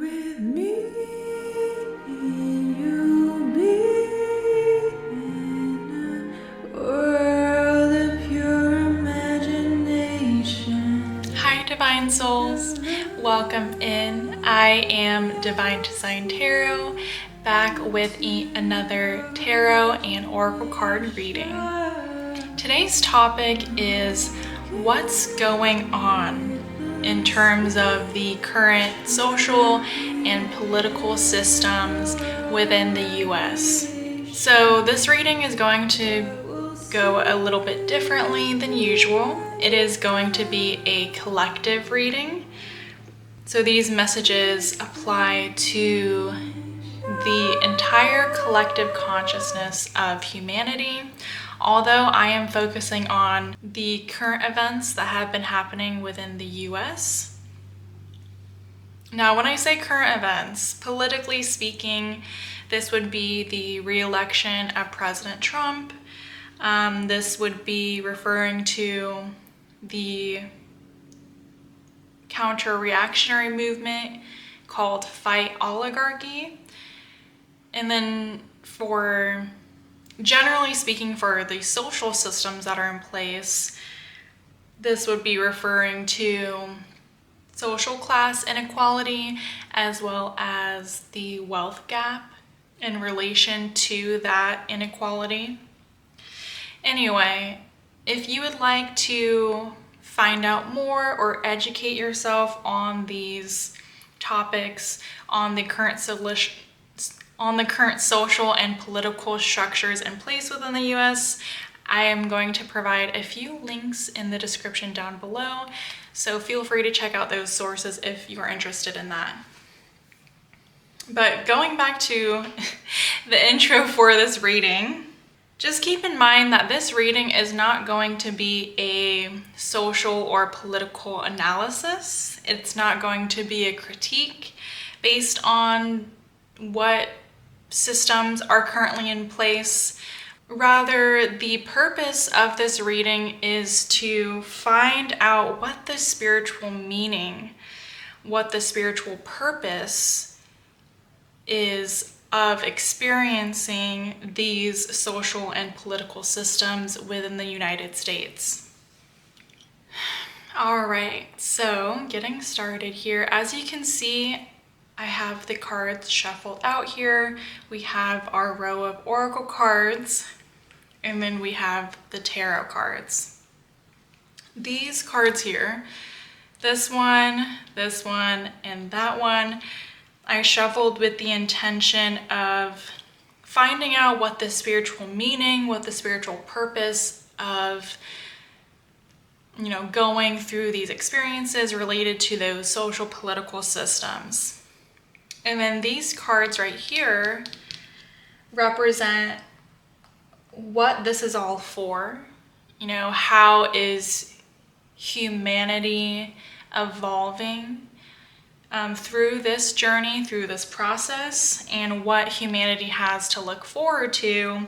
with me, you'll be in a world of pure imagination. Hi, Divine Souls. Welcome in. I am Divine Design Tarot, back with another tarot and oracle card reading. Today's topic is what's going on in terms of the current social and political systems within the US. So this reading is going to go a little bit differently than usual. It is going to be a collective reading. So these messages apply to the entire collective consciousness of humanity, although I am focusing on the current events that have been happening within the US. Now, when I say current events, politically speaking, this would be the re-election of President Trump. This would be referring to the counter-reactionary movement called Fight Oligarchy. And then generally speaking, for the social systems that are in place, this would be referring to social class inequality as well as the wealth gap in relation to that inequality. Anyway, if you would like to find out more or educate yourself on these topics, on the current social and political structures in place within the US, I am going to provide a few links in the description down below, so feel free to check out those sources if you are interested in that. But going back to the intro for this reading, just keep in mind that this reading is not going to be a social or political analysis. It's not going to be a critique based on what systems are currently in place. Rather, the purpose of this reading is to find out what the spiritual meaning, what the spiritual purpose is of experiencing these social and political systems within the United States. All right, so getting started here. As you can see, I have the cards shuffled out here. We have our row of oracle cards, and then we have the tarot cards. These cards here, this one, and that one, I shuffled with the intention of finding out what the spiritual meaning, what the spiritual purpose of, going through these experiences related to those social political systems. And then these cards right here represent what this is all for. How is humanity evolving through this journey, through this process, and what humanity has to look forward to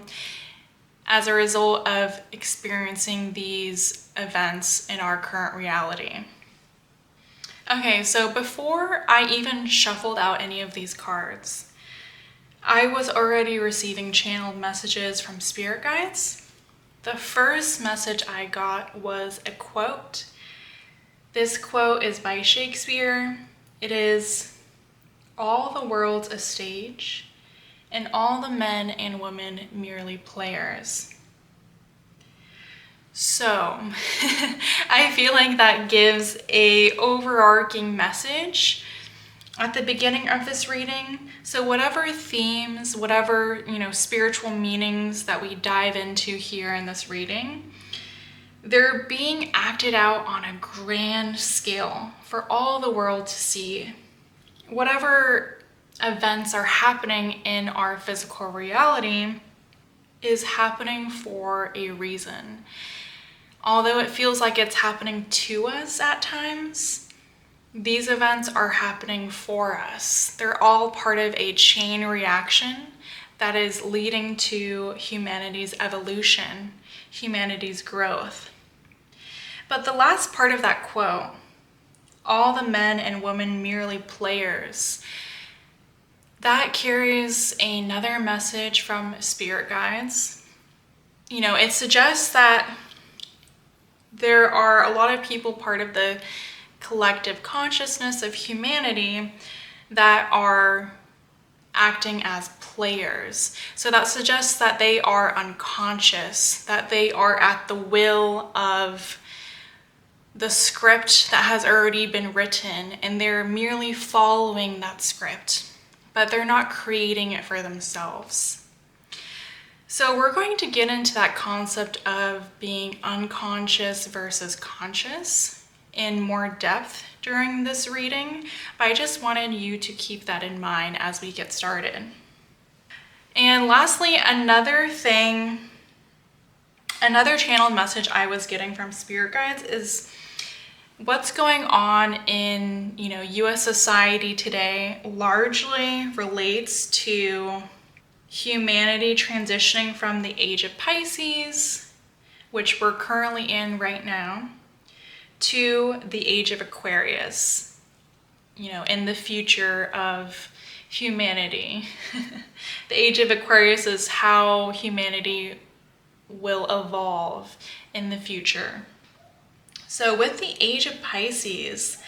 as a result of experiencing these events in our current reality. Okay, so before I even shuffled out any of these cards, I was already receiving channeled messages from spirit guides. The first message I got was a quote. This quote is by Shakespeare. It is, "All the world's a stage, and all the men and women merely players." So, I feel like that gives a overarching message at the beginning of this reading. So whatever themes, whatever, spiritual meanings that we dive into here in this reading, they're being acted out on a grand scale for all the world to see. Whatever events are happening in our physical reality is happening for a reason. Although it feels like it's happening to us at times, these events are happening for us. They're all part of a chain reaction that is leading to humanity's evolution, humanity's growth. But the last part of that quote, all the men and women merely players. That carries another message from spirit guides. You know, it suggests that there are a lot of people part of the collective consciousness of humanity that are acting as players. So that suggests that they are unconscious, that they are at the will of the script that has already been written, and they're merely following that script, but they're not creating it for themselves. So we're going to get into that concept of being unconscious versus conscious in more depth during this reading, but I just wanted you to keep that in mind as we get started. And lastly, another channeled message I was getting from spirit guides is what's going on in, US society today largely relates to humanity transitioning from the age of Pisces, which we're currently in right now, to the age of Aquarius, in the future of humanity. The age of Aquarius is how humanity will evolve in the future. So with the age of Pisces,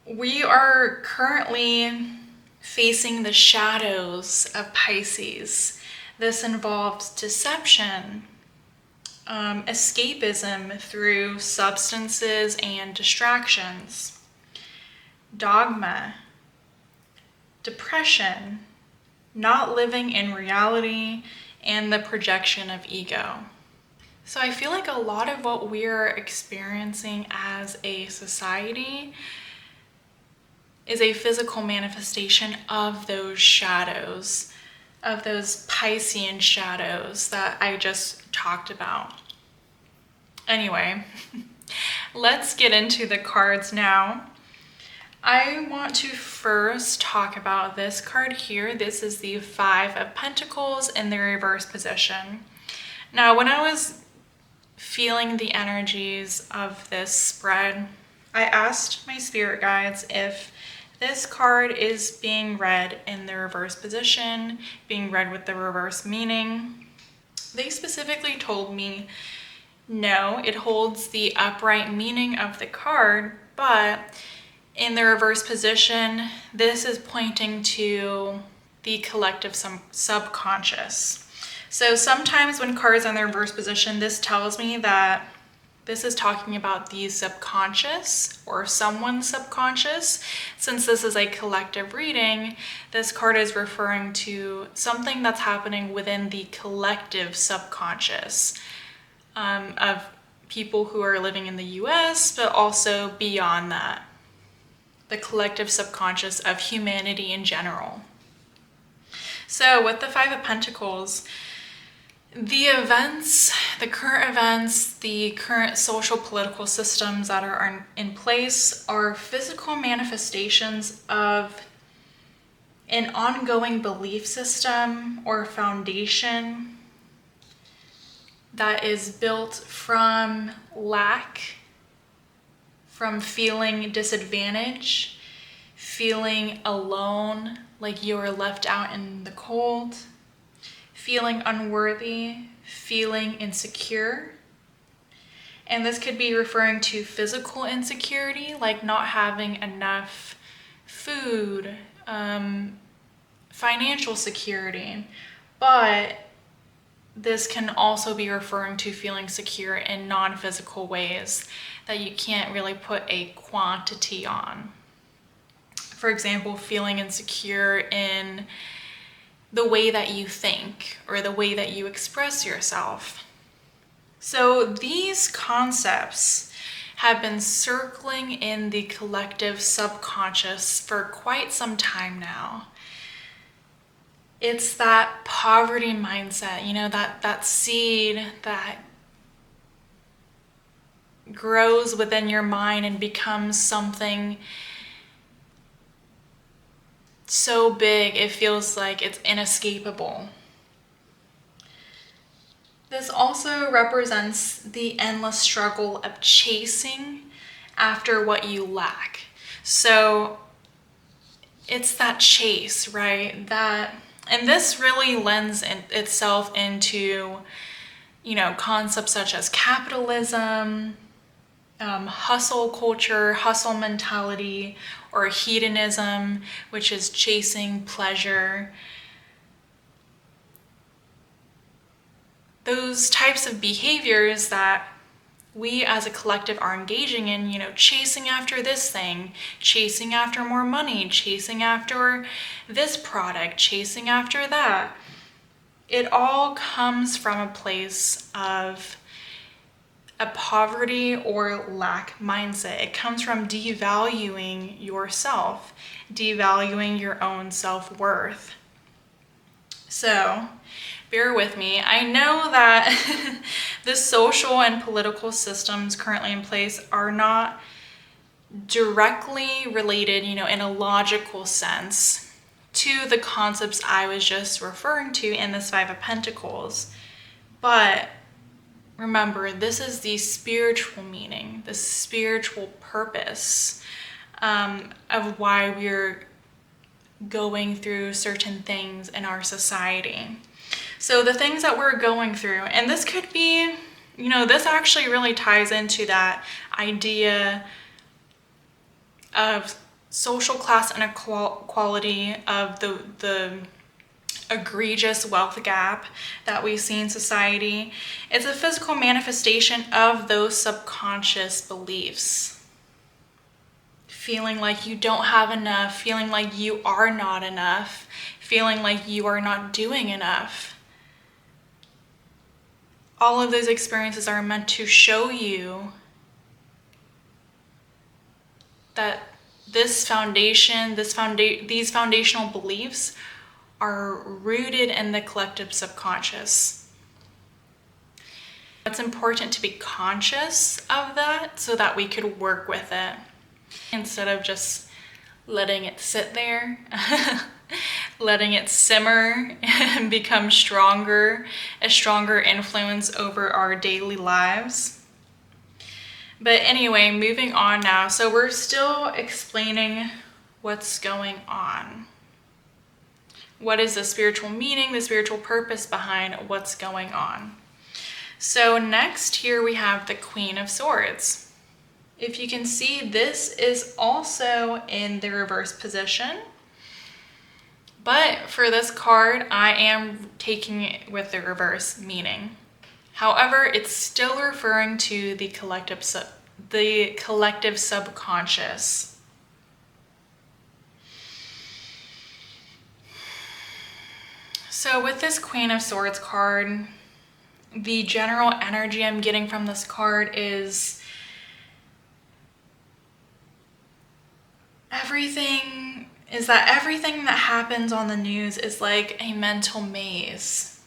we are currently facing the shadows of Pisces. This involves deception, escapism through substances and distractions, dogma, depression, not living in reality, and the projection of ego. So I feel like a lot of what we're experiencing as a society is a physical manifestation of those shadows, of those Piscean shadows that I just talked about. Anyway, let's get into the cards now. I want to first talk about this card here. This is the Five of Pentacles in the reverse position. Now, when I was feeling the energies of this spread, I asked my spirit guides if this card is being read in the reverse position, being read with the reverse meaning. They specifically told me no, it holds the upright meaning of the card, but in the reverse position, this is pointing to the collective subconscious. So sometimes when cards are in the reverse position, this tells me that this is talking about the subconscious or someone's subconscious. Since this is a collective reading, this card is referring to something that's happening within the collective subconscious of people who are living in the US, but also beyond that, the collective subconscious of humanity in general. So with the Five of Pentacles, the current social political systems that are in place are physical manifestations of an ongoing belief system or foundation that is built from lack, from feeling disadvantaged, feeling alone, like you are left out in the cold, feeling unworthy, feeling insecure. And this could be referring to physical insecurity, like not having enough food, financial security. But this can also be referring to feeling secure in non-physical ways that you can't really put a quantity on. For example, feeling insecure in the way that you think or the way that you express yourself. So these concepts have been circling in the collective subconscious for quite some time now. It's that poverty mindset, that seed that grows within your mind and becomes something so big it feels like it's inescapable. This also represents the endless struggle of chasing after what you lack. So it's that chase, right? And this really lends itself into, concepts such as capitalism, hustle culture, hustle mentality, or hedonism, which is chasing pleasure. Those types of behaviors that we as a collective are engaging in, chasing after this thing, chasing after more money, chasing after this product, chasing after that. It all comes from a place of a poverty or lack mindset. It comes from devaluing yourself, devaluing your own self-worth. So, bear with me. I know that the social and political systems currently in place are not directly related, in a logical sense to the concepts I was just referring to in this Five of Pentacles. But remember, this is the spiritual meaning, the spiritual purpose of why we're going through certain things in our society. So the things that we're going through, and this could be, this actually really ties into that idea of social class inequality, of the egregious wealth gap that we see in society. It's a physical manifestation of those subconscious beliefs. Feeling like you don't have enough, feeling like you are not enough, feeling like you are not doing enough. All of those experiences are meant to show you that these foundational beliefs are rooted in the collective subconscious. It's important to be conscious of that so that we could work with it instead of just letting it sit there, letting it simmer and become a stronger influence over our daily lives. But anyway, moving on now. So we're still explaining what's going on. What is the spiritual meaning, the spiritual purpose behind what's going on? So next here we have the Queen of Swords. If you can see, this is also in the reverse position. But for this card, I am taking it with the reverse meaning. However, it's still referring to the collective subconscious. So with this Queen of Swords card, the general energy I'm getting from this card is everything that happens on the news is like a mental maze.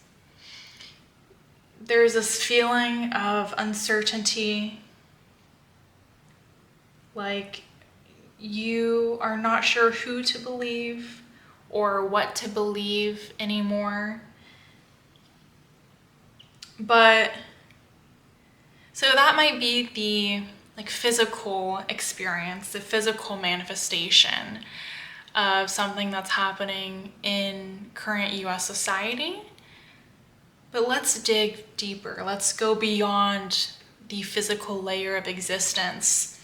There's this feeling of uncertainty, like you are not sure who to believe or what to believe anymore. But so that might be the physical experience, the physical manifestation of something that's happening in current US society. But let's dig deeper. Let's go beyond the physical layer of existence.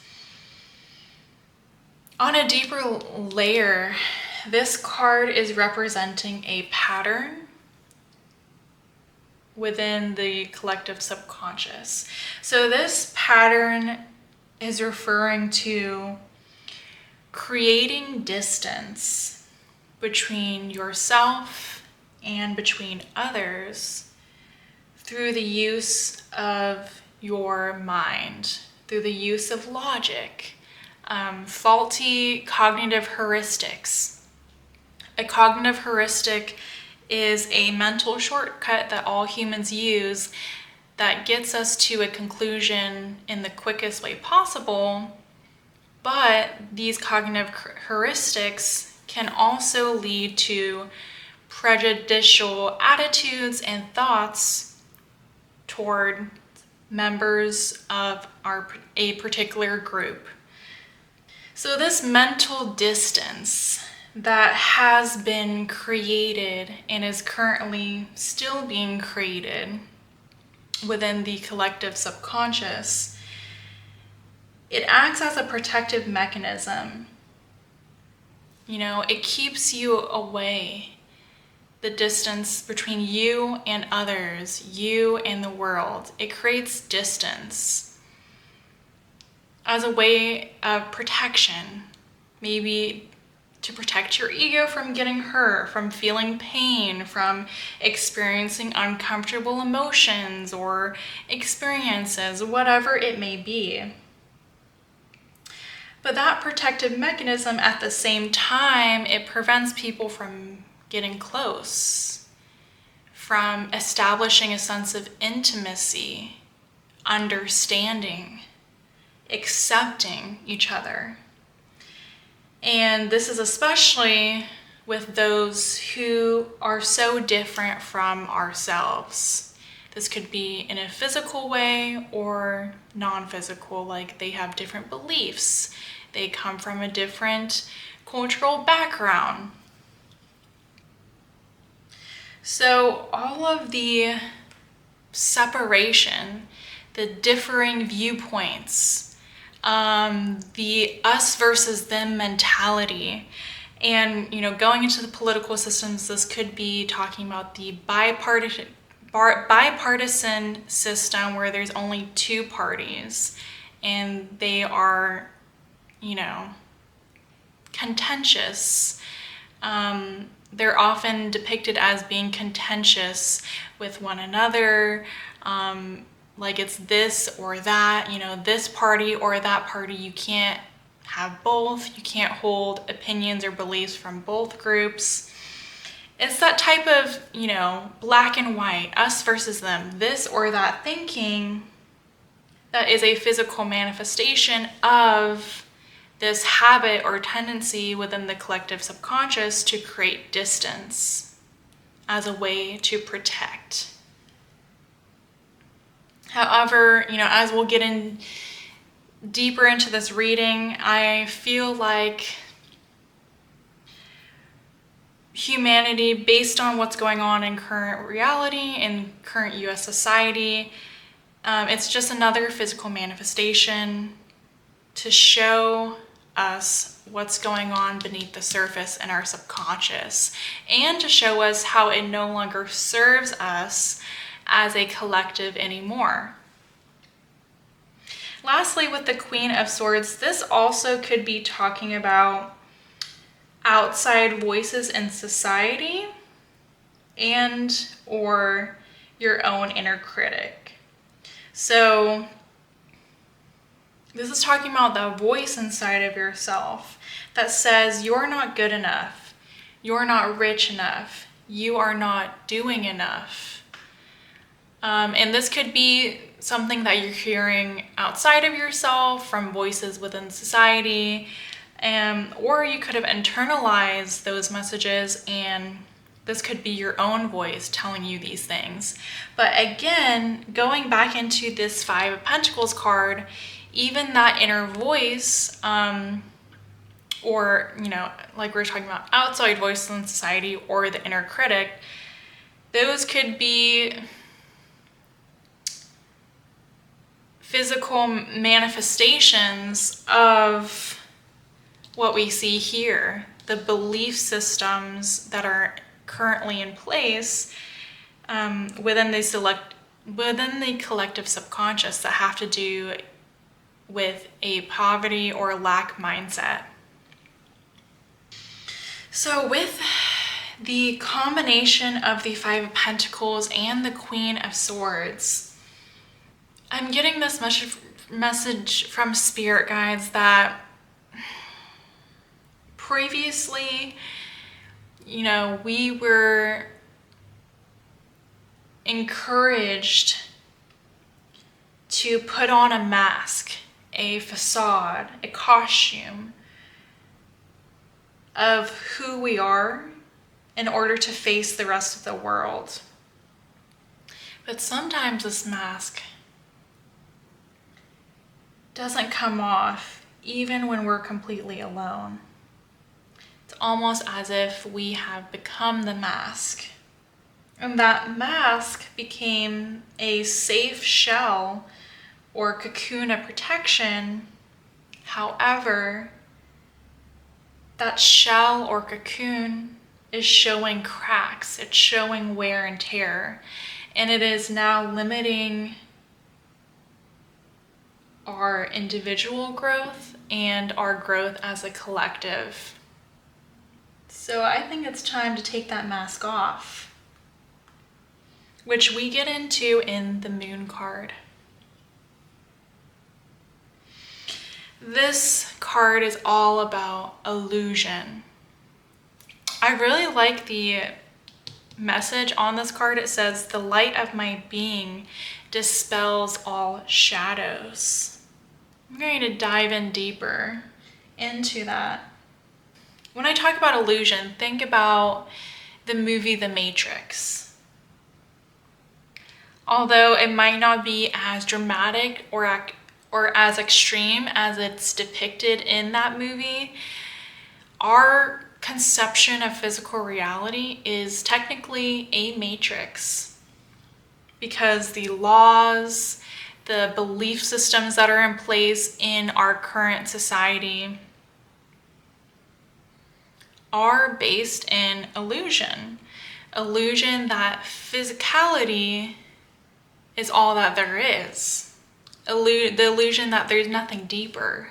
On a deeper layer, this card is representing a pattern within the collective subconscious. So this pattern is referring to creating distance between yourself and between others through the use of your mind, through the use of logic, faulty cognitive heuristics. A cognitive heuristic is a mental shortcut that all humans use that gets us to a conclusion in the quickest way possible. But these cognitive heuristics can also lead to prejudicial attitudes and thoughts toward members of a particular group. So this mental distance that has been created and is currently still being created within the collective subconscious, it acts as a protective mechanism. You know, it keeps you away. The distance between you and others, you and the world. It creates distance as a way of protection. Maybe to protect your ego from getting hurt, from feeling pain, from experiencing uncomfortable emotions or experiences, whatever it may be. But that protective mechanism, at the same time, it prevents people from getting close, from establishing a sense of intimacy, understanding, accepting each other. And this is especially with those who are so different from ourselves. This could be in a physical way or non-physical, like they have different beliefs, they come from a different cultural background. So all of the separation, the differing viewpoints, the us versus them mentality, and going into the political systems, this could be talking about the bipartisan system where there's only two parties and they are, contentious. They're often depicted as being contentious with one another, like it's this or that, this party or that party. You can't have both. You can't hold opinions or beliefs from both groups. It's that type of, black and white, us versus them, this or that thinking that is a physical manifestation of this habit or tendency within the collective subconscious to create distance as a way to protect. However, as we'll get in deeper into this reading, I feel like humanity, based on what's going on in current reality, in current US society, it's just another physical manifestation to show us what's going on beneath the surface in our subconscious, and to show us how it no longer serves us as a collective anymore. Lastly, with the Queen of Swords, this also could be talking about outside voices in society and or your own inner critic. So this is talking about the voice inside of yourself that says you're not good enough, you're not rich enough, you are not doing enough. And this could be something that you're hearing outside of yourself from voices within society, or you could have internalized those messages, and this could be your own voice telling you these things. But again, going back into this Five of Pentacles card, even that inner voice, or, like we're talking about outside voices in society or the inner critic, those could be physical manifestations of what we see here, the belief systems that are currently in place within the collective subconscious that have to do with a poverty or lack mindset. So with the combination of the Five of Pentacles and the Queen of Swords, I'm getting this message from spirit guides that previously, we were encouraged to put on a mask, a facade, a costume of who we are in order to face the rest of the world. But sometimes this mask doesn't come off even when we're completely alone. It's almost as if we have become the mask. And that mask became a safe shell or cocoon of protection. However, that shell or cocoon is showing cracks, it's showing wear and tear, and it is now limiting our individual growth and our growth as a collective. So I think it's time to take that mask off, which we get into in the Moon card. This card is all about illusion. I really like the message on this card. It says, "The light of my being dispels all shadows." I'm going to dive in deeper into that. When I talk about illusion, think about the movie The Matrix. Although it might not be as dramatic or as extreme as it's depicted in that movie, our conception of physical reality is technically a matrix, because the laws, the belief systems that are in place in our current society are based in illusion. Illusion that physicality is all that there is. The illusion that there's nothing deeper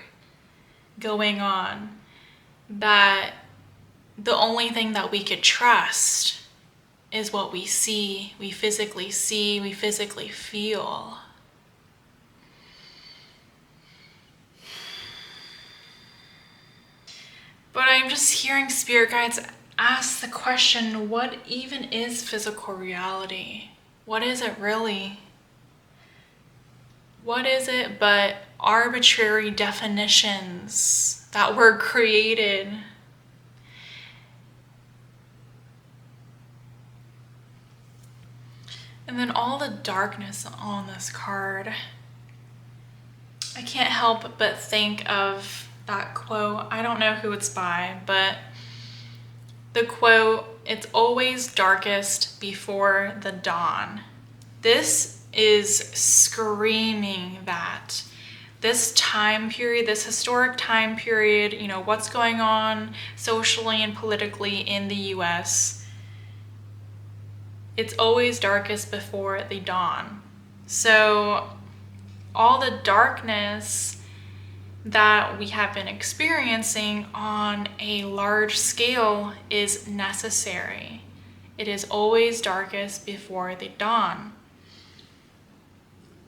going on. That the only thing that we could trust is what we see, we physically feel. But I'm just hearing spirit guides ask the question, what even is physical reality? What is it really? What is it but arbitrary definitions that were created? And then all the darkness on this card. I can't help but think of that quote. I don't know who it's by, but the quote, "It's always darkest before the dawn." This is screaming that this time period, this historic time period, what's going on socially and politically in the US, it's always darkest before the dawn. So all the darkness that we have been experiencing on a large scale is necessary. It is always darkest before the dawn.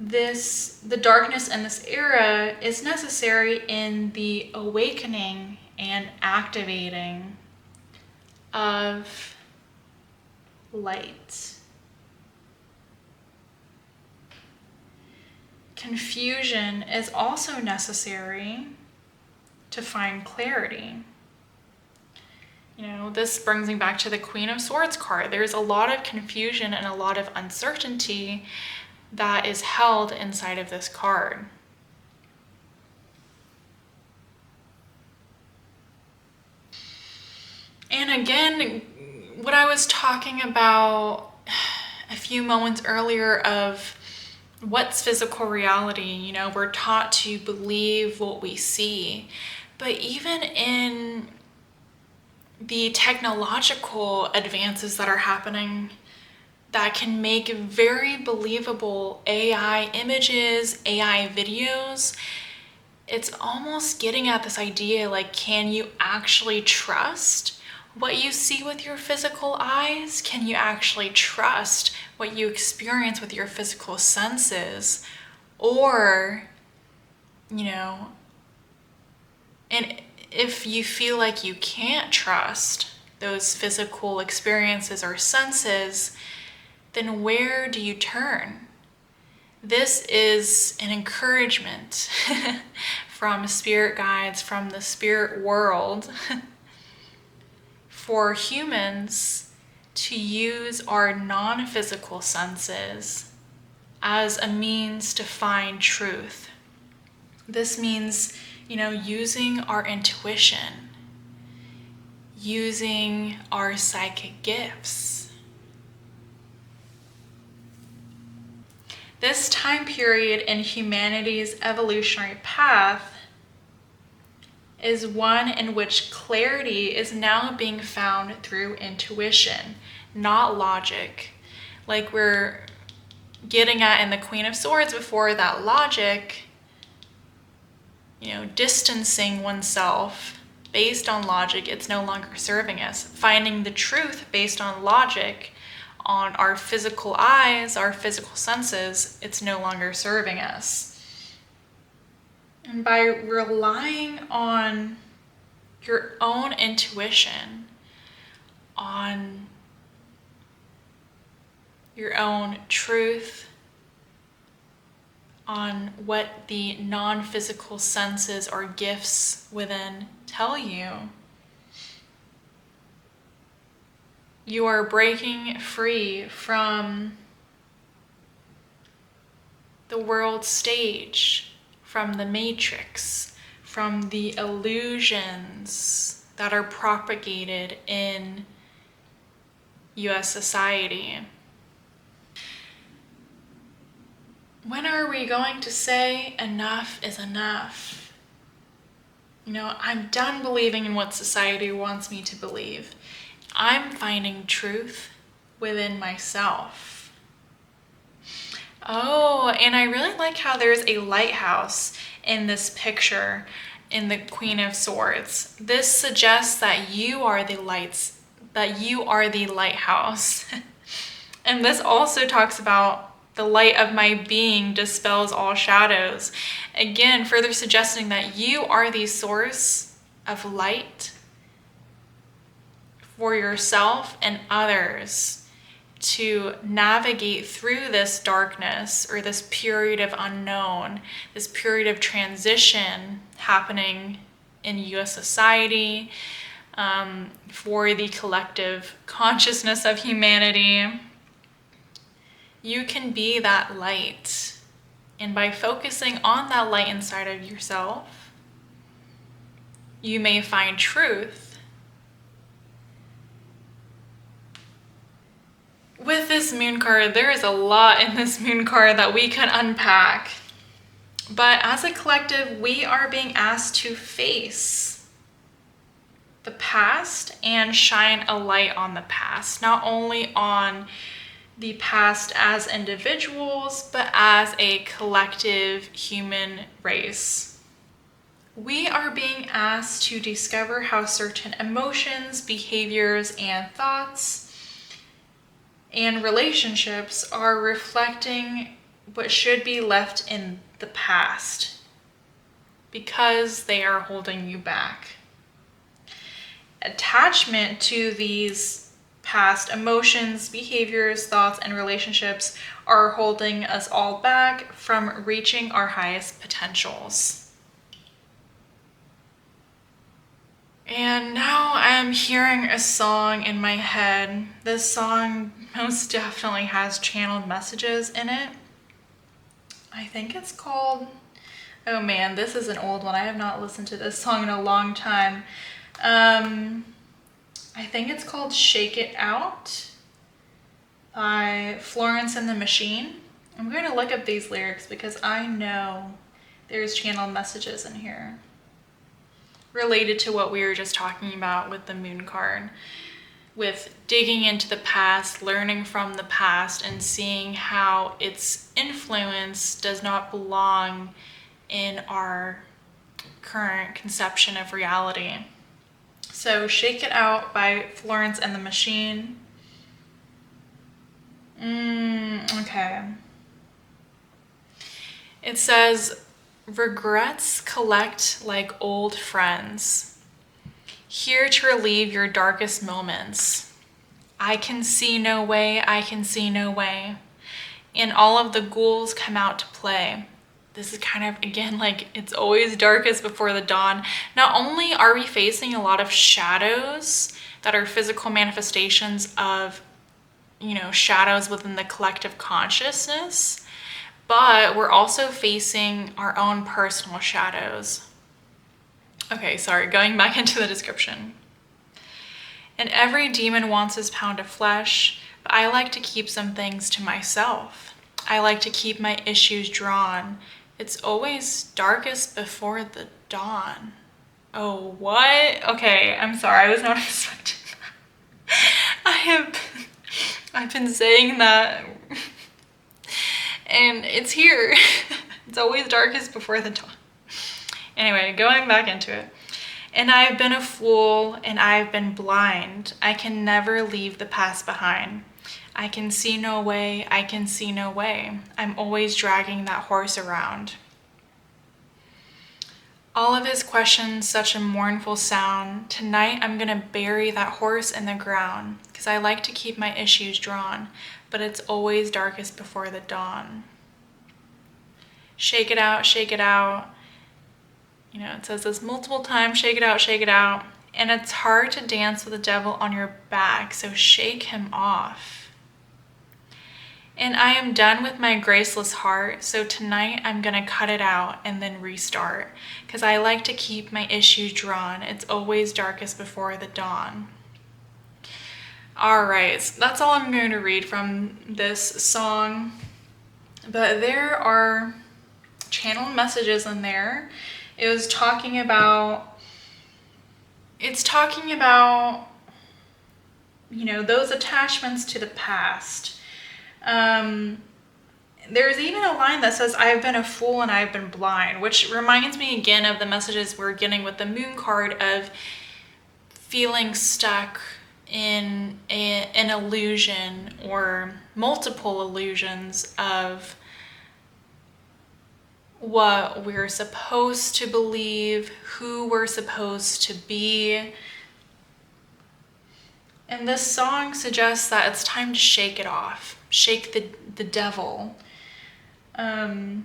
The darkness in this era is necessary in the awakening and activating of light. Confusion is also necessary to find clarity. This brings me back to the Queen of Swords card. There's a lot of confusion and a lot of uncertainty that is held inside of this card. And again, what I was talking about a few moments earlier of what's physical reality, we're taught to believe what we see. But even in the technological advances that are happening that can make very believable AI images, AI videos, it's almost getting at this idea, can you actually trust what you see with your physical eyes? Can you actually trust what you experience with your physical senses? Or, and if you feel like you can't trust those physical experiences or senses, then where do you turn? This is an encouragement from spirit guides, from the spirit world, for humans to use our non-physical senses as a means to find truth. This means, using our intuition, using our psychic gifts. This time period in humanity's evolutionary path is one in which clarity is now being found through intuition, not logic. Like we're getting at in the Queen of Swords before, that logic, distancing oneself based on logic, it's no longer serving us. Finding the truth based on logic, on our physical eyes, our physical senses, it's no longer serving us. And by relying on your own intuition, on your own truth, on what the non-physical senses or gifts within tell you, you are breaking free from the world stage, from the matrix, from the illusions that are propagated in US society. When are we going to say enough is enough? I'm done believing in what society wants me to believe. I'm finding truth within myself. Oh, and I really like how there's a lighthouse in this picture in the Queen of Swords. This suggests that you are the lighthouse. And this also talks about the light of my being dispels all shadows. Again, further suggesting that you are the source of light for yourself and others to navigate through this darkness or this period of unknown, this period of transition happening in US society, for the collective consciousness of humanity. You can be that light. And by focusing on that light inside of yourself, you may find truth. With this moon card, there is a lot in this moon card that we can unpack. But as a collective, we are being asked to face the past and shine a light on the past. Not only on the past as individuals, but as a collective human race. We are being asked to discover how certain emotions, behaviors, and thoughts and relationships are reflecting what should be left in the past because they are holding you back. Attachment to these past emotions, behaviors, thoughts, and relationships are holding us all back from reaching our highest potentials. And now I'm hearing a song in my head. This song most definitely has channeled messages in it. I think it's called, oh man, this is an old one. I have not listened to this song in a long time. I think it's called Shake It Out by Florence and the Machine. I'm going to look up these lyrics because I know there's channeled messages in here related to what we were just talking about with the moon card, with digging into the past, learning from the past, and seeing how its influence does not belong in our current conception of reality. So Shake It Out by Florence and the Machine. Okay. It says, regrets collect like old friends, here to relieve your darkest moments. I can see no way, I can see no way. And all of the ghouls come out to play. This is kind of, again, like it's always darkest before the dawn. Not only are we facing a lot of shadows that are physical manifestations of, shadows within the collective consciousness, but we're also facing our own personal shadows. Okay, sorry, going back into the description. And every demon wants his pound of flesh, but I like to keep some things to myself. I like to keep my issues drawn. It's always darkest before the dawn. Oh, what? Okay, I'm sorry, I was not expecting that. I've been saying that, and it's here. It's always darkest before the dawn. Anyway, going back into it. And I've been a fool and I've been blind. I can never leave the past behind. I can see no way, I can see no way. I'm always dragging that horse around. All of his questions, such a mournful sound. Tonight I'm gonna bury that horse in the ground, because I like to keep my issues drawn, but it's always darkest before the dawn. Shake it out, shake it out. You know, it says this multiple times, shake it out, shake it out. And it's hard to dance with the devil on your back, so shake him off. And I am done with my graceless heart, so tonight I'm gonna cut it out and then restart, because I like to keep my issues drawn. It's always darkest before the dawn. All right, so that's all I'm going to read from this song, but there are channeled messages in there. It's talking about, you know, those attachments to the past. There's even a line that says, I've been a fool and I've been blind, which reminds me again of the messages we're getting with the moon card of feeling stuck in an illusion or multiple illusions of what we're supposed to believe, who we're supposed to be. And this song suggests that it's time to shake it off. Shake the devil. The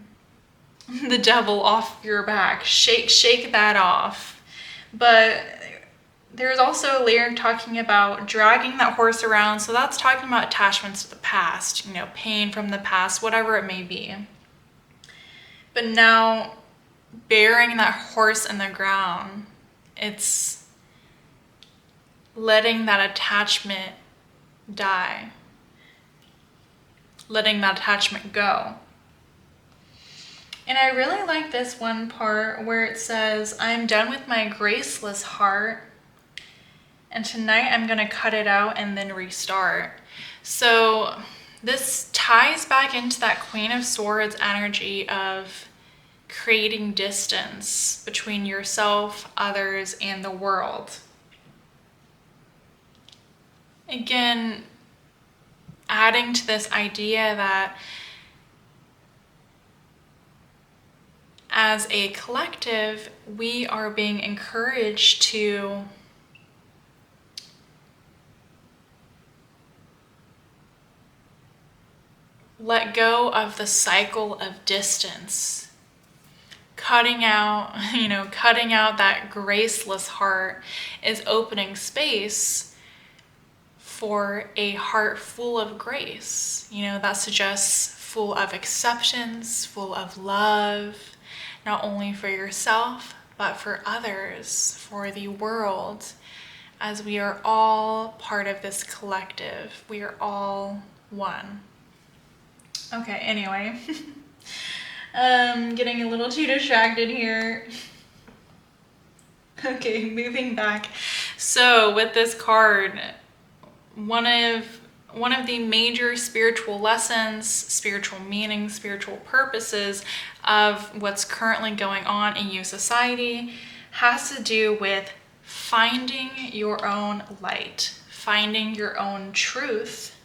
devil off your back. Shake that off. But there's also a lyric talking about dragging that horse around. So that's talking about attachments to the past, you know, pain from the past, whatever it may be. But now, burying that horse in the ground, it's letting that attachment die. Letting that attachment go. And I really like this one part where it says, I'm done with my graceless heart, and tonight I'm gonna cut it out and then restart. So this ties back into that Queen of Swords energy of creating distance between yourself, others, and the world. Again, adding to this idea that as a collective, we are being encouraged to let go of the cycle of distance. Cutting out that graceless heart is opening space for a heart full of grace. You know, that suggests full of acceptance, full of love, not only for yourself, but for others, for the world, as we are all part of this collective. We are all one. Okay, anyway. Getting a little too distracted here. Okay, moving back. So with this card, one of the major spiritual lessons, spiritual meanings, spiritual purposes of what's currently going on in your society has to do with finding your own light, finding your own truth.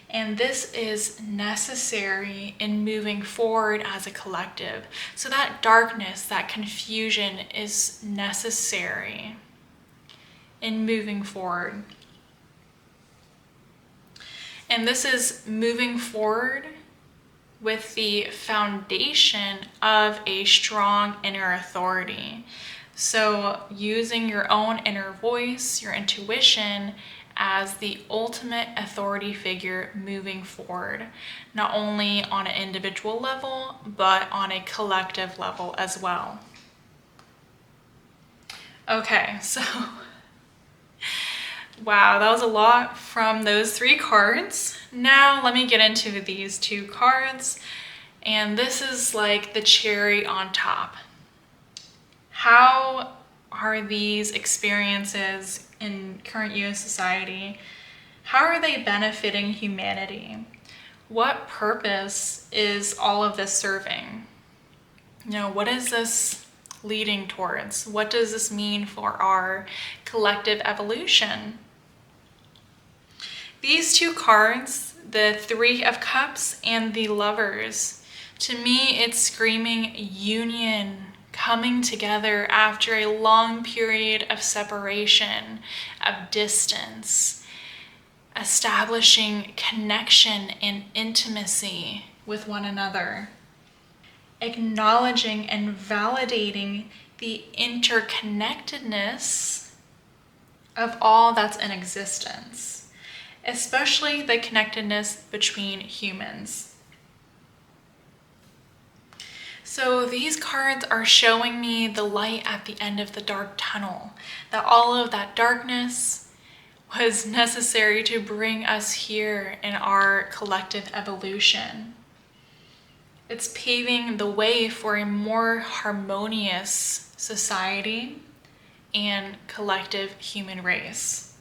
And this is necessary in moving forward as a collective. So that darkness, that confusion is necessary in moving forward. And this is moving forward with the foundation of a strong inner authority. So using your own inner voice, your intuition, as the ultimate authority figure moving forward, not only on an individual level, but on a collective level as well. Okay, so wow, that was a lot from those 3 cards. Now let me get into these 2 cards. And this is like the cherry on top. How are these experiences in current US society, how are they benefiting humanity? What purpose is all of this serving? What is this leading towards? What does this mean for our collective evolution? These 2 cards, the 3 of Cups and the Lovers, to me it's screaming union, coming together after a long period of separation, of distance, establishing connection and intimacy with one another, acknowledging and validating the interconnectedness of all that's in existence, especially the connectedness between humans. So these cards are showing me the light at the end of the dark tunnel, that all of that darkness was necessary to bring us here in our collective evolution. It's paving the way for a more harmonious society and collective human race.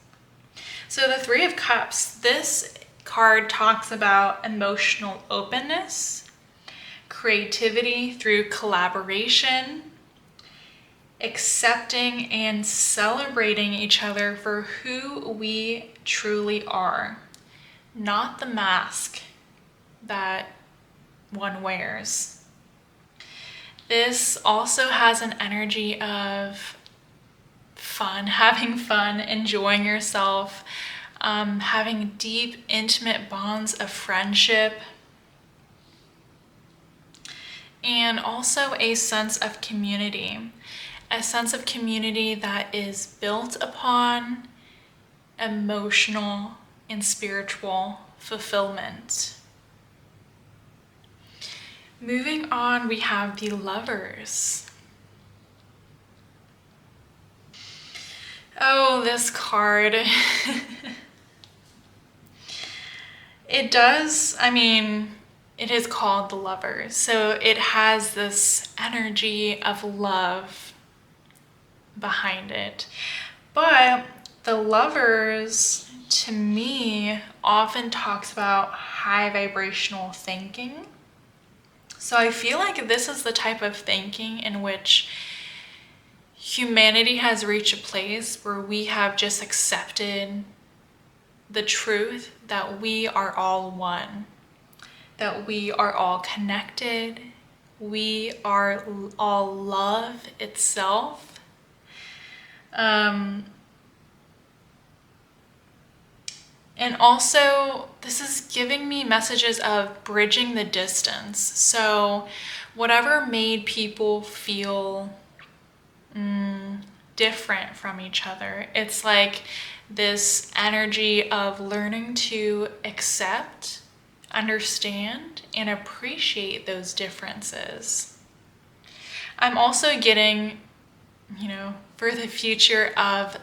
So the 3 of Cups, this card talks about emotional openness, creativity through collaboration, accepting and celebrating each other for who we truly are, not the mask that one wears. This also has an energy of fun, having fun, enjoying yourself, having deep, intimate bonds of friendship, and also a sense of community that is built upon emotional and spiritual fulfillment. Moving on, we have the Lovers. Oh, this card. It is called the Lovers, so it has this energy of love behind it. But the Lovers, to me, often talks about high vibrational thinking. So I feel like this is the type of thinking in which humanity has reached a place where we have just accepted the truth that we are all one, that we are all connected, we are all love itself. And also, this is giving me messages of bridging the distance. So whatever made people feel different from each other, it's like this energy of learning to accept, understand, and appreciate those differences. I'm also getting, for the future of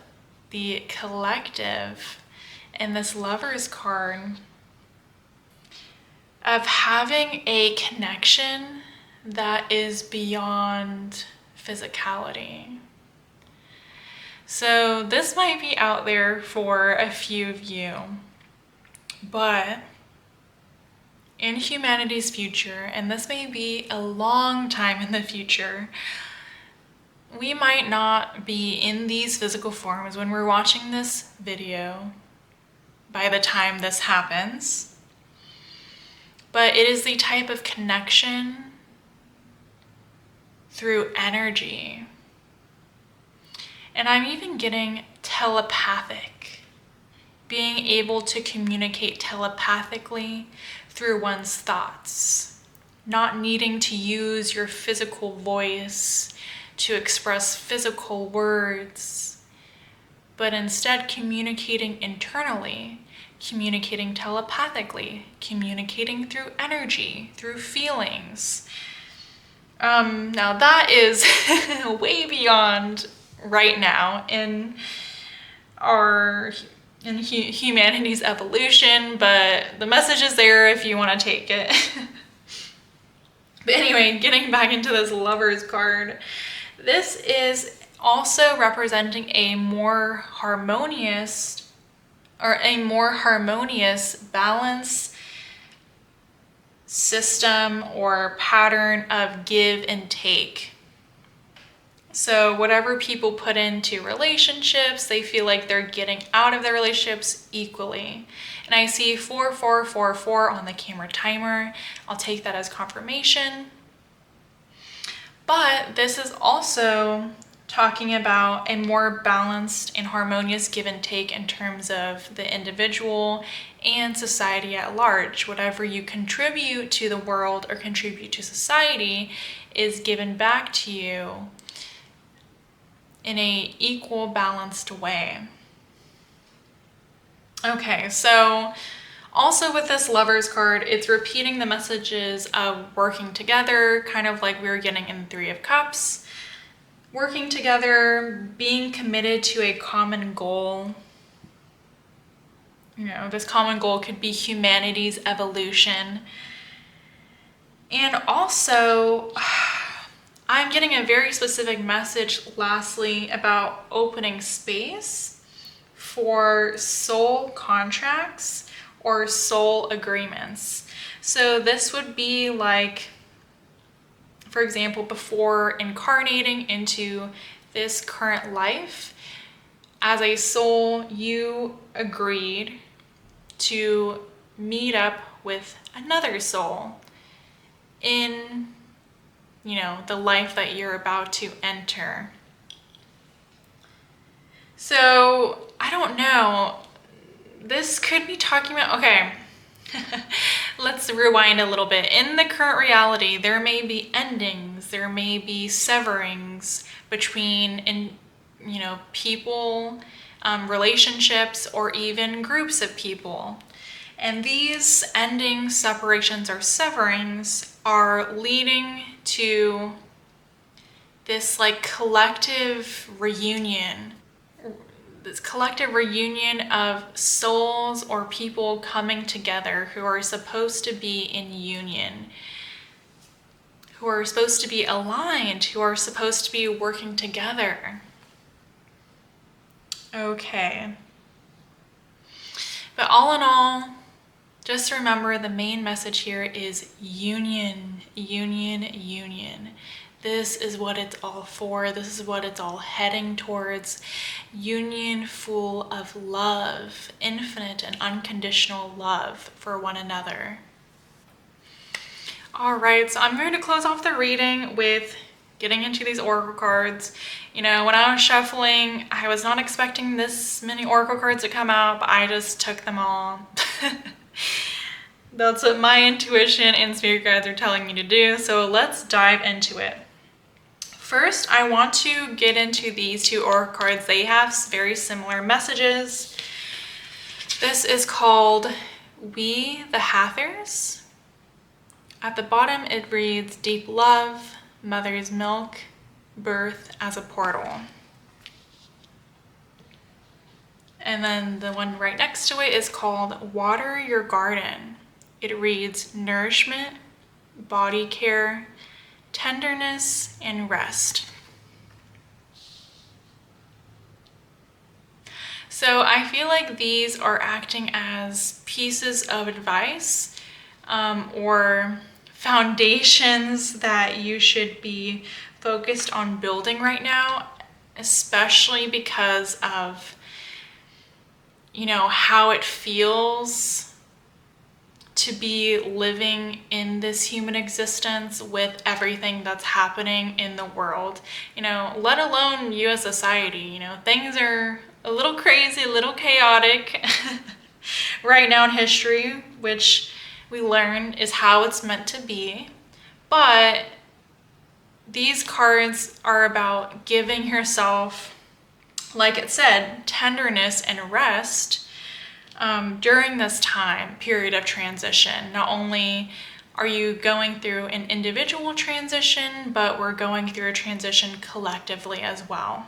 the collective in this Lovers card, of having a connection that is beyond physicality. So this might be out there for a few of you, but in humanity's future, and this may be a long time in the future, we might not be in these physical forms when we're watching this video by the time this happens. But it is the type of connection through energy. And I'm even getting telepathic, being able to communicate telepathically through one's thoughts, not needing to use your physical voice to express physical words, but instead communicating internally, communicating telepathically, communicating through energy, through feelings. Now that is way beyond right now in humanity's evolution, but the message is there if you want to take it. But anyway, getting back into this Lovers card, this is also representing a more harmonious balance system or pattern of give and take. So whatever people put into relationships, they feel like they're getting out of their relationships equally. And I see 4444 on the camera timer. I'll take that as confirmation. But this is also talking about a more balanced and harmonious give and take in terms of the individual and society at large. Whatever you contribute to the world or contribute to society is given back to you in a equal, balanced way. Okay, so also with this Lovers card, it's repeating the messages of working together, kind of like we were getting in the Three of Cups. Working together, being committed to a common goal. You know, this common goal could be humanity's evolution. And also, I'm getting a very specific message lastly about opening space for soul contracts or soul agreements. So this would be like, for example, before incarnating into this current life, as a soul, you agreed to meet up with another soul in, you know, the life that you're about to enter. So, I don't know. This could be talking about, okay, let's rewind a little bit. In the current reality, there may be endings, there may be severings between, people, relationships, or even groups of people. And these endings, separations, or severings are leading to this collective reunion. This collective reunion of souls or people coming together who are supposed to be in union, who are supposed to be aligned, who are supposed to be working together. Okay. But all in all, just remember the main message here is union, union, union. This is what it's all for. This is what it's all heading towards. Union full of love, infinite and unconditional love for one another. All right, so I'm going to close off the reading with getting into these oracle cards. You know, when I was shuffling, I was not expecting this many oracle cards to come out, but I just took them all. That's what my intuition and spirit guides are telling me to do. So let's dive into it. First, I want to get into these two oracle cards. They have very similar messages. This is called We the Hathors. At the bottom, it reads Deep Love, Mother's Milk, Birth as a Portal. And then the one right next to it is called Water Your Garden. It reads Nourishment, Body Care, Tenderness, and Rest. So I feel like these are acting as pieces of advice or foundations that you should be focused on building right now, especially because of, how it feels to be living in this human existence with everything that's happening in the world, let alone you as society. Things are a little crazy, a little chaotic right now in history, which we learn is how it's meant to be. But these cards are about giving yourself like it said, tenderness and rest during this time period of transition. Not only are you going through an individual transition, but we're going through a transition collectively as well.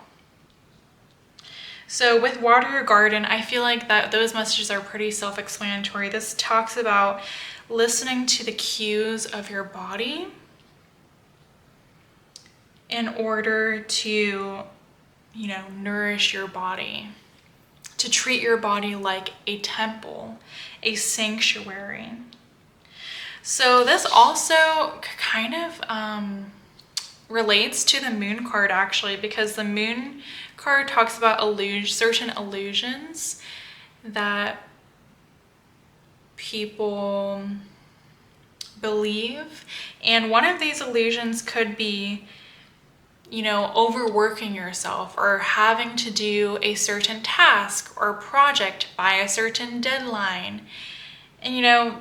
So with water your garden, I feel like that those messages are pretty self-explanatory. This talks about listening to the cues of your body in order to, nourish your body, to treat your body like a temple, a sanctuary. So this also kind of relates to the moon card, actually, because the moon card talks about certain illusions that people believe. And one of these illusions could be, overworking yourself or having to do a certain task or project by a certain deadline. And,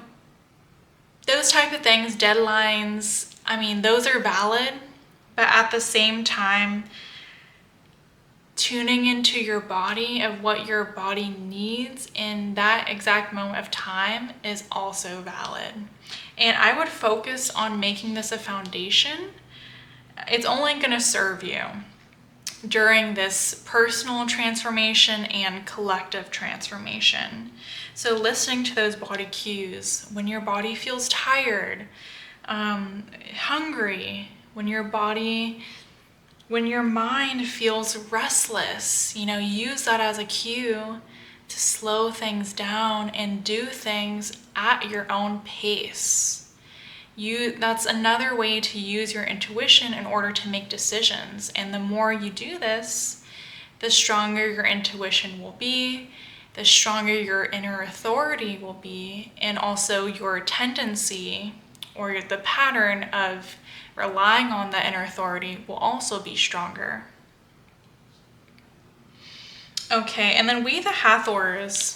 those type of things, deadlines, those are valid, but at the same time, tuning into your body of what your body needs in that exact moment of time is also valid. And I would focus on making this a foundation. It's only going to serve you during this personal transformation and collective transformation. So listening to those body cues, when your body feels tired, hungry, when your mind feels restless, use that as a cue to slow things down and do things at your own pace. That's another way to use your intuition in order to make decisions. And the more you do this, the stronger your intuition will be, the stronger your inner authority will be, and also your tendency or the pattern of relying on that inner authority will also be stronger. Okay, and then we the Hathors.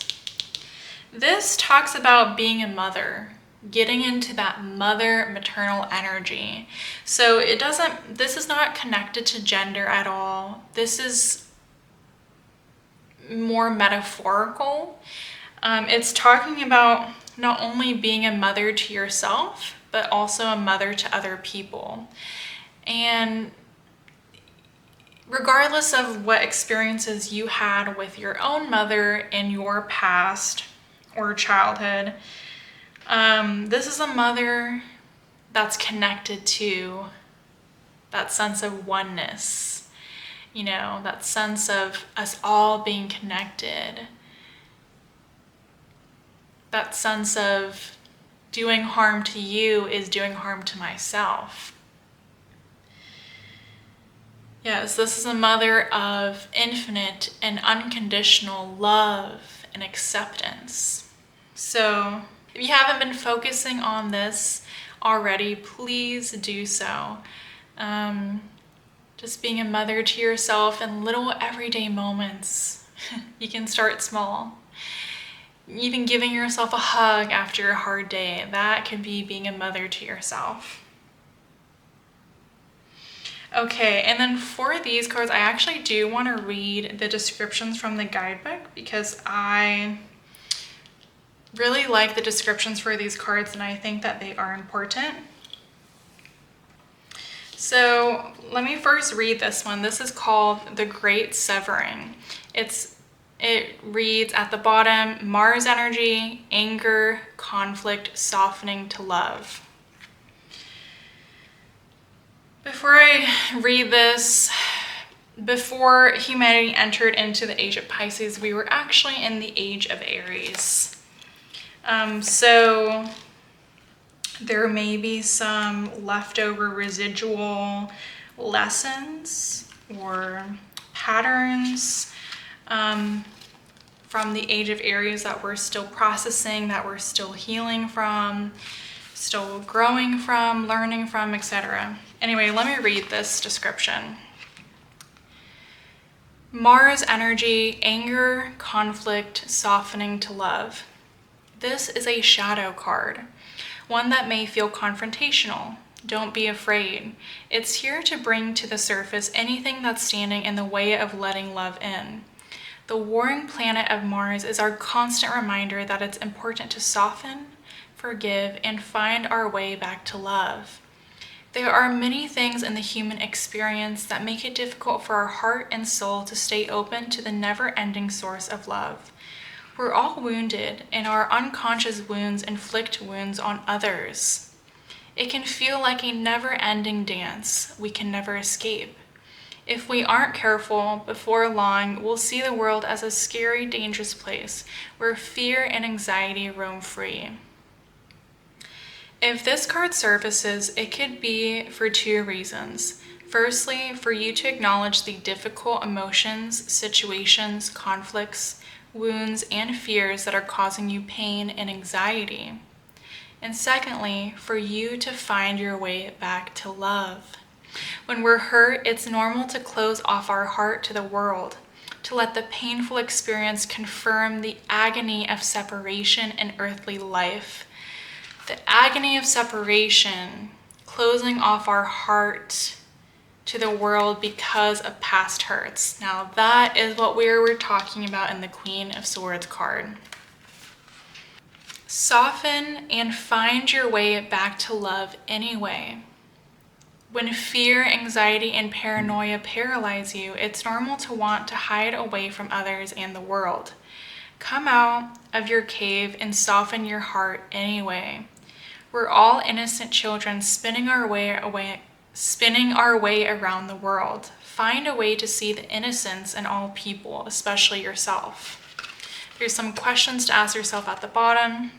This talks about being a mother, getting into that mother maternal energy. So this is not connected to gender at all. This is more metaphorical. It's talking about not only being a mother to yourself, but also a mother to other people. And regardless of what experiences you had with your own mother in your past or childhood, this is a mother that's connected to that sense of oneness, that sense of us all being connected, that sense of doing harm to you is doing harm to myself. Yes, this is a mother of infinite and unconditional love and acceptance. So if you haven't been focusing on this already, please do so. Just being a mother to yourself in little everyday moments. You can start small. Even giving yourself a hug after a hard day, that can be being a mother to yourself. Okay, and then for these cards, I actually do want to read the descriptions from the guidebook because I really like the descriptions for these cards and I think that they are important. So let me first read this one. This is called The Great Severing. It reads at the bottom, Mars energy, anger, conflict, softening to love. Before I read this, before humanity entered into the age of Pisces, we were actually in the age of Aries. So there may be some leftover residual lessons or patterns from the age of Aries that we're still processing, that we're still healing from, still growing from, learning from, etc. Anyway, let me read this description. Mars energy, anger, conflict, softening to love. This is a shadow card, one that may feel confrontational, Don't be afraid. It's here to bring to the surface anything that's standing in the way of letting love in. The warring planet of Mars is our constant reminder that it's important to soften, forgive, and find our way back to love. There are many things in the human experience that make it difficult for our heart and soul to stay open to the never-ending source of love. We're all wounded, and our unconscious wounds inflict wounds on others. It can feel like a never-ending dance we can never escape. If we aren't careful, before long, we'll see the world as a scary, dangerous place where fear and anxiety roam free. If this card surfaces, it could be for two reasons. Firstly, for you to acknowledge the difficult emotions, situations, conflicts, wounds, and fears that are causing you pain and anxiety. And secondly, for you to find your way back to love. When we're hurt, it's normal to close off our heart to the world, to let the painful experience confirm the agony of separation and earthly life. The agony of separation, closing off our heart to the world because of past hurts. Now that is what we're talking about in the Queen of Swords card. Soften and find your way back to love anyway. When fear, anxiety, and paranoia paralyze you, it's normal to want to hide away from others and the world. Come out of your cave and soften your heart anyway. We're all innocent children spinning our way around the world. Find a way to see the innocence in all people, especially yourself. There's some questions to ask yourself at the bottom.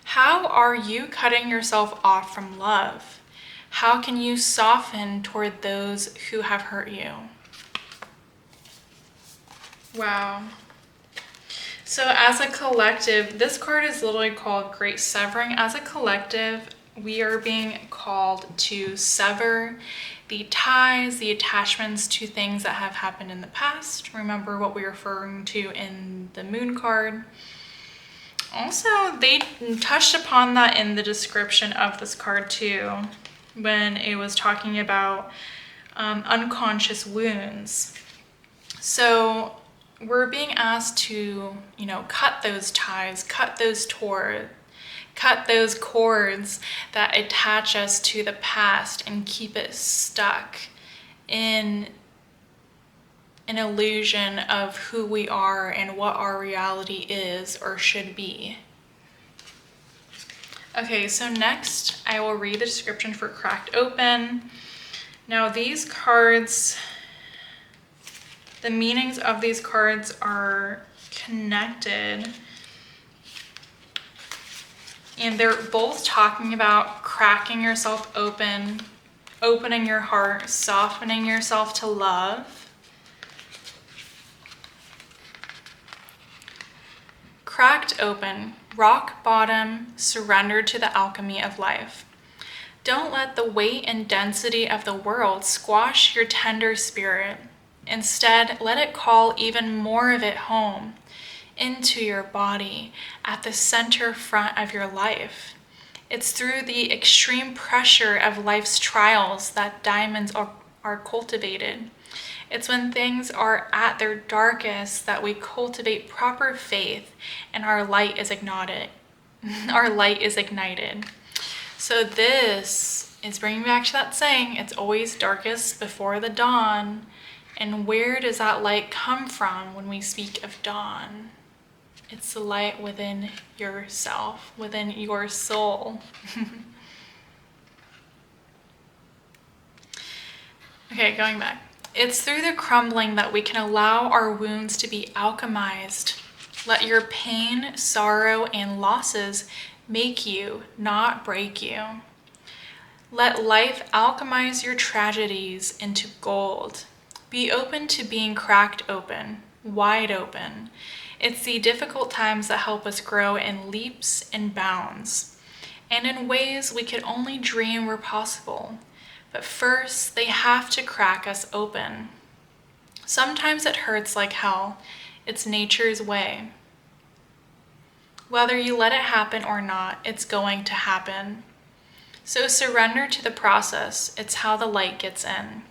How are you cutting yourself off from love? How can you soften toward those who have hurt you? Wow. So as a collective, this card is literally called Great Severing. As a collective, we are being called to sever the ties, the attachments to things that have happened in the past. Remember what we were referring to in the Moon card. Also, they touched upon that in the description of this card too, when it was talking about unconscious wounds. So we're being asked to, cut those ties, cut those cords that attach us to the past and keep it stuck in an illusion of who we are and what our reality is or should be. Okay, so next I will read the description for Cracked Open. Now these cards, the meanings of these cards are connected, and they're both talking about cracking yourself open, opening your heart, softening yourself to love. Cracked open, rock bottom, surrender to the alchemy of life. Don't let the weight and density of the world squash your tender spirit. Instead, let it call even more of it home, into your body, at the center front of your life. It's through the extreme pressure of life's trials that diamonds are cultivated. It's when things are at their darkest that we cultivate proper faith and our light is ignited. So this is bringing back to that saying, it's always darkest before the dawn. And where does that light come from when we speak of dawn? It's the light within yourself, within your soul. Okay, going back. It's through the crumbling that we can allow our wounds to be alchemized. Let your pain, sorrow, and losses make you, not break you. Let life alchemize your tragedies into gold. Be open to being cracked open, wide open. It's the difficult times that help us grow in leaps and bounds, and in ways we could only dream were possible. But first, they have to crack us open. Sometimes it hurts like hell. It's nature's way. Whether you let it happen or not, it's going to happen. So surrender to the process. It's how the light gets in.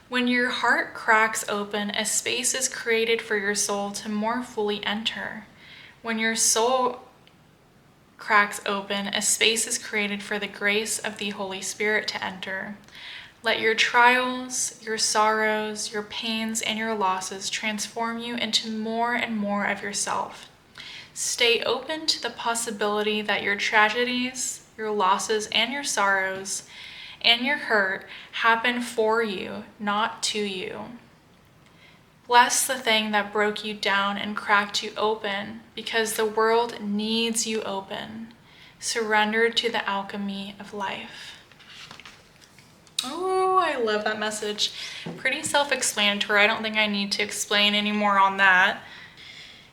When your heart cracks open, a space is created for your soul to more fully enter. When your soul cracks open, a space is created for the grace of the Holy Spirit to enter. Let your trials, your sorrows, your pains, and your losses transform you into more and more of yourself. Stay open to the possibility that your tragedies, your losses, and your sorrows, and your hurt happen for you, not to you. Bless the thing that broke you down and cracked you open, because the world needs you open. Surrender to the alchemy of life. Oh, I love that message. Pretty self-explanatory. I don't think I need to explain any more on that.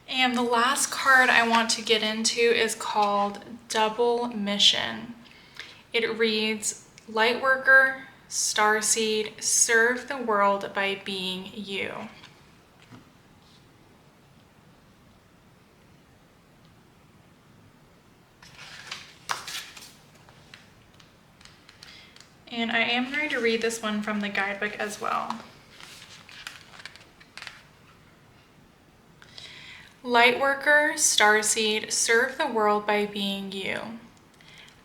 And the last card I want to get into is called Double Mission. It reads, Lightworker, Starseed, serve the world by being you. And I am going to read this one from the guidebook as well. Lightworker, Starseed, serve the world by being you.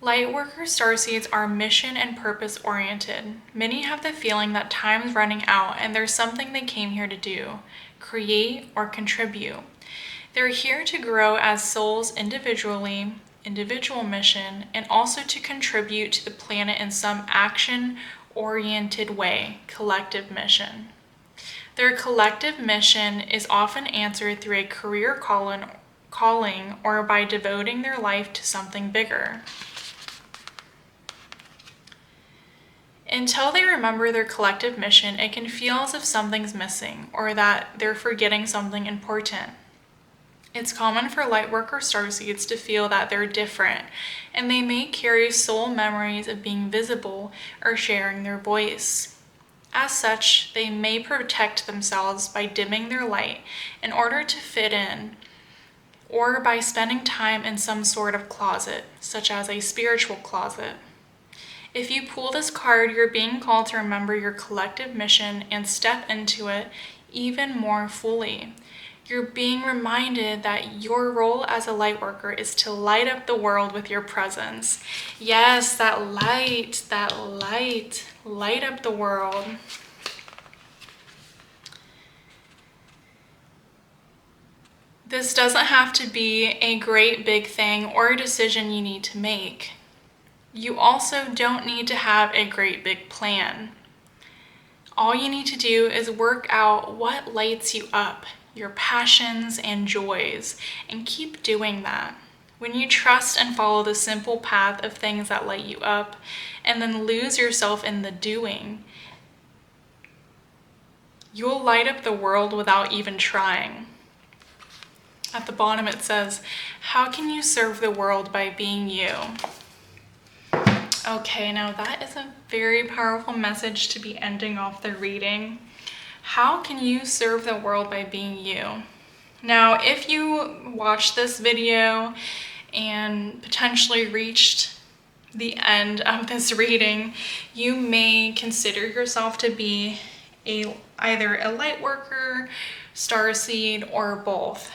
Lightworker starseeds are mission and purpose oriented. Many have the feeling that time's running out and there's something they came here to do, create or contribute. They're here to grow as souls individually, individual mission, and also to contribute to the planet in some action-oriented way, collective mission. Their collective mission is often answered through a career calling or by devoting their life to something bigger. Until they remember their collective mission, it can feel as if something's missing or that they're forgetting something important. It's common for lightworker starseeds to feel that they're different, and they may carry soul memories of being visible or sharing their voice. As such, they may protect themselves by dimming their light in order to fit in, or by spending time in some sort of closet, such as a spiritual closet. If you pull this card, you're being called to remember your collective mission and step into it even more fully. You're being reminded that your role as a light worker is to light up the world with your presence. Yes, that light, light up the world. This doesn't have to be a great big thing or a decision you need to make. You also don't need to have a great big plan. All you need to do is work out what lights you up, your passions and joys, and keep doing that. When you trust and follow the simple path of things that light you up, and then lose yourself in the doing, you'll light up the world without even trying. At the bottom it says, how can you serve the world by being you? Okay, now that is a very powerful message to be ending off the reading. How can you serve the world by being you? Now, if you watched this video and potentially reached the end of this reading, you may consider yourself to be either a light worker, starseed, or both.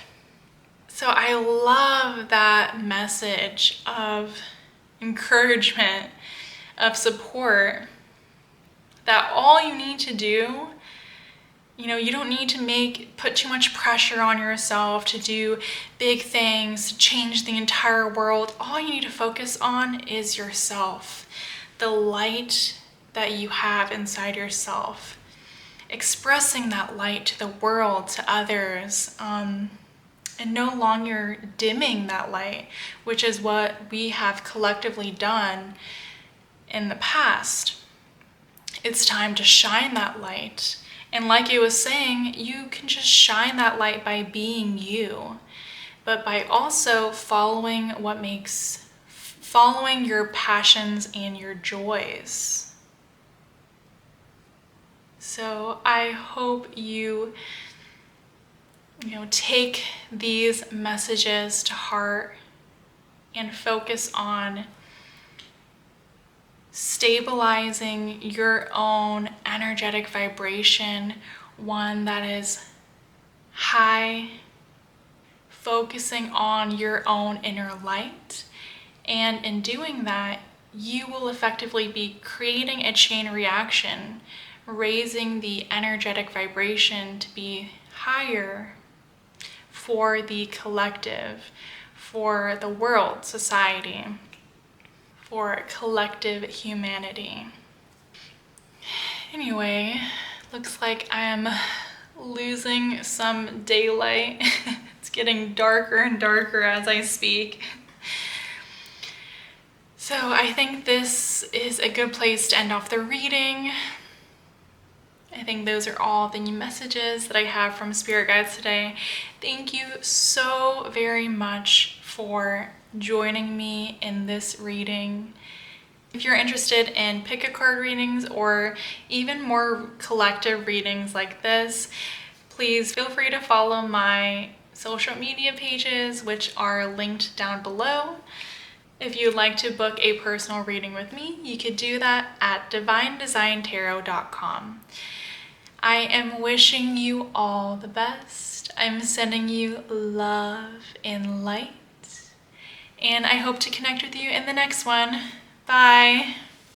So I love that message of encouragement, of support, that all you need to do, you don't need to put too much pressure on yourself to do big things, to change the entire world. All you need to focus on is yourself, the light that you have inside yourself, expressing that light to the world, to others, and no longer dimming that light, which is what we have collectively done in the past. It's time to shine that light. And like I was saying, you can just shine that light by being you, but by also following your passions and your joys. So I hope you take these messages to heart and focus on stabilizing your own energetic vibration, one that is high, focusing on your own inner light. And in doing that, you will effectively be creating a chain reaction, raising the energetic vibration to be higher for the collective, for the world, society, for collective humanity. Anyway, looks like I'm losing some daylight. It's getting darker and darker as I speak. So I think this is a good place to end off the reading. I think those are all the new messages that I have from spirit guides today. Thank you so very much for joining me in this reading. If you're interested in pick-a-card readings or even more collective readings like this, please feel free to follow my social media pages, which are linked down below. If you'd like to book a personal reading with me, you could do that at divinedesigntarot.com. I am wishing you all the best. I'm sending you love and light. And I hope to connect with you in the next one. Bye.